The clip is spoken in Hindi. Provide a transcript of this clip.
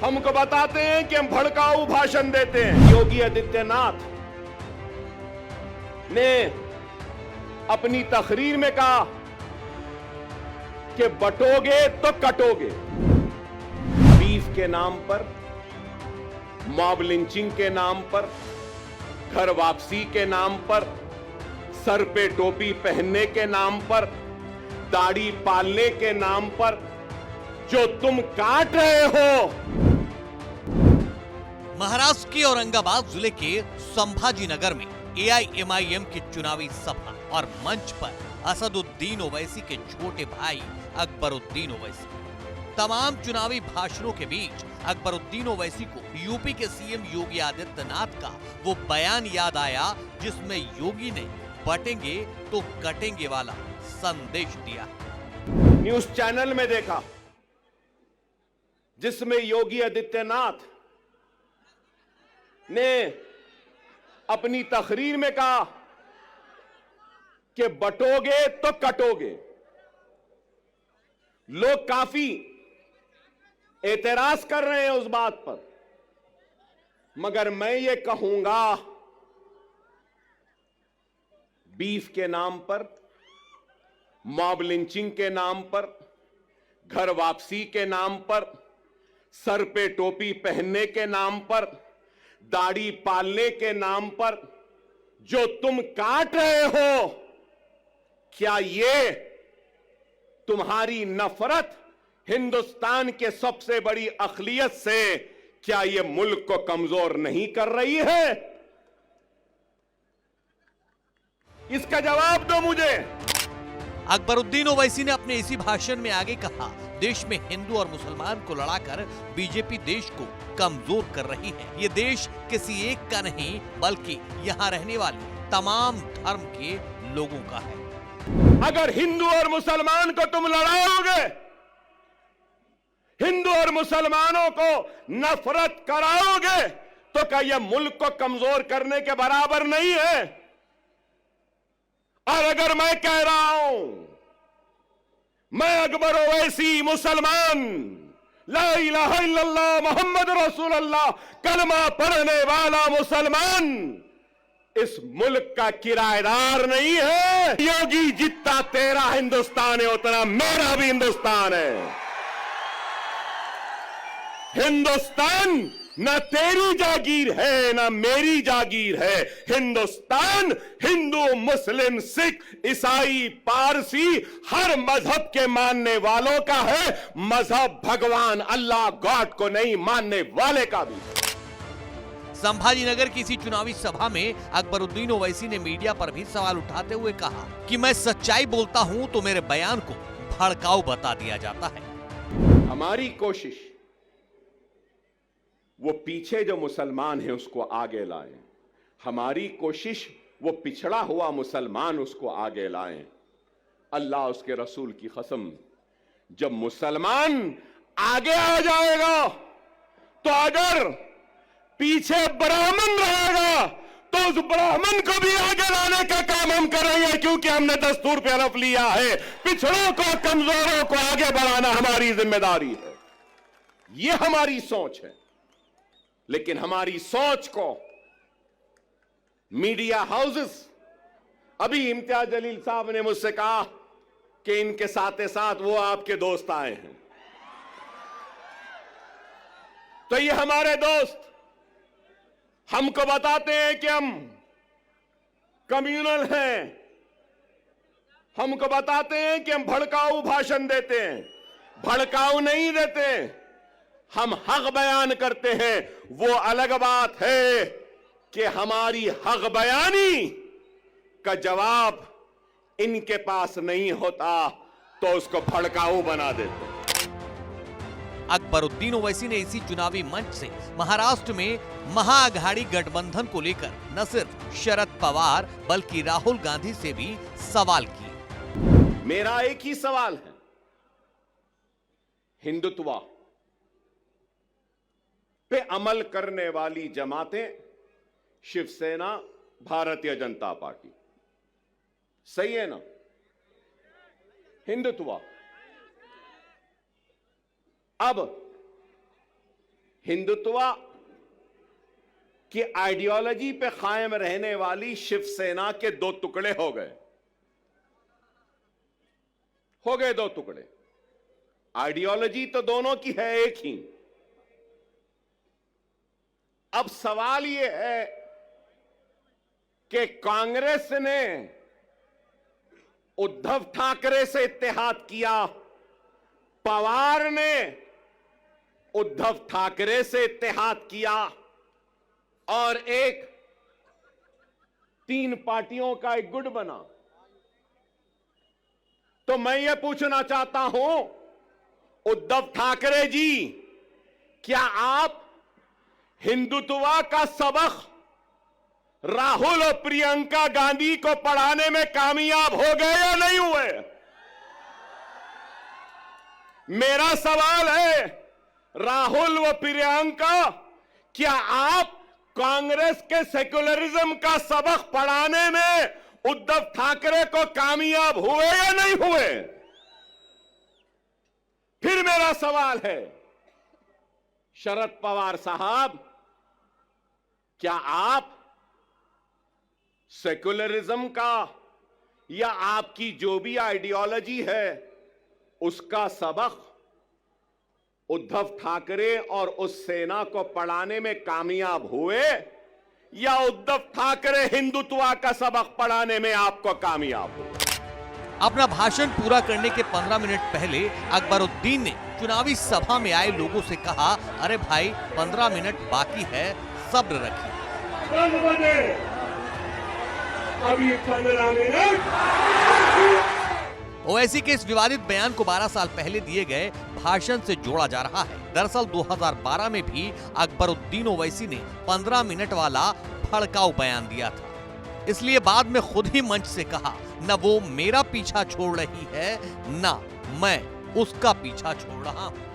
हमको बताते हैं कि हम भड़काऊ भाषण देते हैं। योगी आदित्यनाथ ने अपनी तकरीर में कहा कि बटोगे तो कटोगे। बीफ के नाम पर, मॉब लिंचिंग के नाम पर, घर वापसी के नाम पर, सर पे टोपी पहनने के नाम पर, दाढ़ी पालने के नाम पर जो तुम काट रहे हो। महाराष्ट्र के औरंगाबाद जिले के संभाजी नगर में एआईएमआईएम की चुनावी सभा और मंच पर असदुद्दीन ओवैसी के छोटे भाई अकबरुद्दीन ओवैसी। तमाम चुनावी भाषणों के बीच अकबरुद्दीन ओवैसी को यूपी के सीएम योगी आदित्यनाथ का वो बयान याद आया जिसमें योगी ने बटेंगे तो कटेंगे वाला संदेश दिया। न्यूज चैनल में देखा जिसमें योगी आदित्यनाथ ने अपनी तकरीर में कहा कि बटोगे तो कटोगे। लोग काफी एतराज कर रहे हैं उस बात पर, मगर मैं ये कहूंगा, बीफ के नाम पर, मॉब लिंचिंग के नाम पर, घर वापसी के नाम पर, सर पे टोपी पहनने के नाम पर, दाढ़ी पालने के नाम पर जो तुम काट रहे हो, क्या ये तुम्हारी नफरत हिंदुस्तान के सबसे बड़ी अक़लियत से, क्या ये मुल्क को कमजोर नहीं कर रही है? इसका जवाब दो मुझे। अकबरुद्दीन ओवैसी ने अपने इसी भाषण में आगे कहा, देश में हिंदू और मुसलमान को लड़ाकर बीजेपी देश को कमजोर कर रही है। ये देश किसी एक का नहीं बल्कि यहाँ रहने वाले तमाम धर्म के लोगों का है। अगर हिंदू और मुसलमान को तुम लड़ाओगे, हिंदू और मुसलमानों को नफरत कराओगे, तो क्या यह मुल्क को कमजोर करने के बराबर नहीं है? और अगर मैं कह रहा हूं, मैं अकबर ओवैसी मुसलमान, ला इलाहा इल्लल्लाह मोहम्मद रसूलुल्लाह कलमा पढ़ने वाला मुसलमान, इस मुल्क का किराएदार नहीं है। योगी जितना तेरा हिंदुस्तान है उतना मेरा भी हिंदुस्तान है। हिंदुस्तान ना तेरी जागीर है ना मेरी जागीर है। हिंदुस्तान हिंदू, मुस्लिम, सिख, ईसाई, पारसी हर मजहब के मानने वालों का है। मजहब भगवान अल्लाह गॉड को नहीं मानने वाले का भी। संभाजी नगर की इसी चुनावी सभा में अकबरुद्दीन ओवैसी ने मीडिया पर भी सवाल उठाते हुए कहा कि मैं सच्चाई बोलता हूं तो मेरे बयान को भड़काऊ बता दिया जाता है। हमारी कोशिश वो पीछे जो मुसलमान है उसको आगे लाएं। हमारी कोशिश वो पिछड़ा हुआ मुसलमान उसको आगे लाएं। अल्लाह उसके रसूल की कसम, जब मुसलमान आगे आ जाएगा तो अगर पीछे ब्राह्मण रहेगा तो उस ब्राह्मण को भी आगे लाने का काम हम करेंगे, क्योंकि हमने दस्तूर पे हलफ लिया है, पिछड़ों को, कमजोरों को आगे बढ़ाना हमारी जिम्मेदारी है। ये हमारी सोच है। लेकिन हमारी सोच को मीडिया हाउसेस, अभी इम्तियाज जलील साहब ने मुझसे कहा कि इनके साथ साथ वो आपके दोस्त आए हैं, तो ये हमारे दोस्त हमको बताते हैं कि हम कम्युनल हैं, हमको बताते हैं कि हम भड़काऊ भाषण देते हैं। भड़काऊ नहीं देते, हम हक बयान करते हैं। वो अलग बात है कि हमारी हक बयानी का जवाब इनके पास नहीं होता तो उसको भड़काऊ बना देते। अकबरुद्दीन ओवैसी ने इसी चुनावी मंच से महाराष्ट्र में महाअघाड़ी गठबंधन को लेकर न सिर्फ शरद पवार बल्कि राहुल गांधी से भी सवाल किए। मेरा एक ही सवाल है, हिंदुत्व पे अमल करने वाली जमातें शिवसेना, भारतीय जनता पार्टी, सही है ना? हिंदुत्व। अब हिंदुत्व की आइडियोलॉजी पे कायम रहने वाली शिवसेना के दो टुकड़े हो गए दो टुकड़े। आइडियोलॉजी तो दोनों की है एक ही। अब सवाल यह है कि कांग्रेस ने उद्धव ठाकरे से इत्तेहाद किया, पवार ने उद्धव ठाकरे से इत्तेहाद किया और एक 3 पार्टियों का एक गुट बना। तो मैं ये पूछना चाहता हूं, उद्धव ठाकरे जी, क्या आप हिंदुत्व का सबक राहुल और प्रियंका गांधी को पढ़ाने में कामयाब हो गए या नहीं हुए? मेरा सवाल है, राहुल व प्रियंका, क्या आप कांग्रेस के सेक्युलरिज्म का सबक पढ़ाने में उद्धव ठाकरे को कामयाब हुए या नहीं हुए? फिर मेरा सवाल है, शरद पवार साहब, क्या आप सेक्युलरिज्म का या आपकी जो भी आइडियोलॉजी है उसका सबक उद्धव ठाकरे और उस सेना को पढ़ाने में कामयाब हुए, या उद्धव ठाकरे हिंदुत्व का सबक पढ़ाने में आपको कामयाब हुए? अपना भाषण पूरा करने के 15 मिनट पहले अकबरुद्दीन ने चुनावी सभा में आए लोगों से कहा, अरे भाई 15 मिनट बाकी है, सब्र रखिए। अभी 15 मिनट। ओवैसी के इस विवादित बयान को 12 साल पहले दिए गए भाषण से जोड़ा जा रहा है। दरअसल 2012 में भी अकबरुद्दीन ओवैसी ने 15 मिनट वाला भड़काऊ बयान दिया था, इसलिए बाद में खुद ही मंच से कहा, न वो मेरा पीछा छोड़ रही है, न मैं उसका पीछा छोड़ रहा हूं।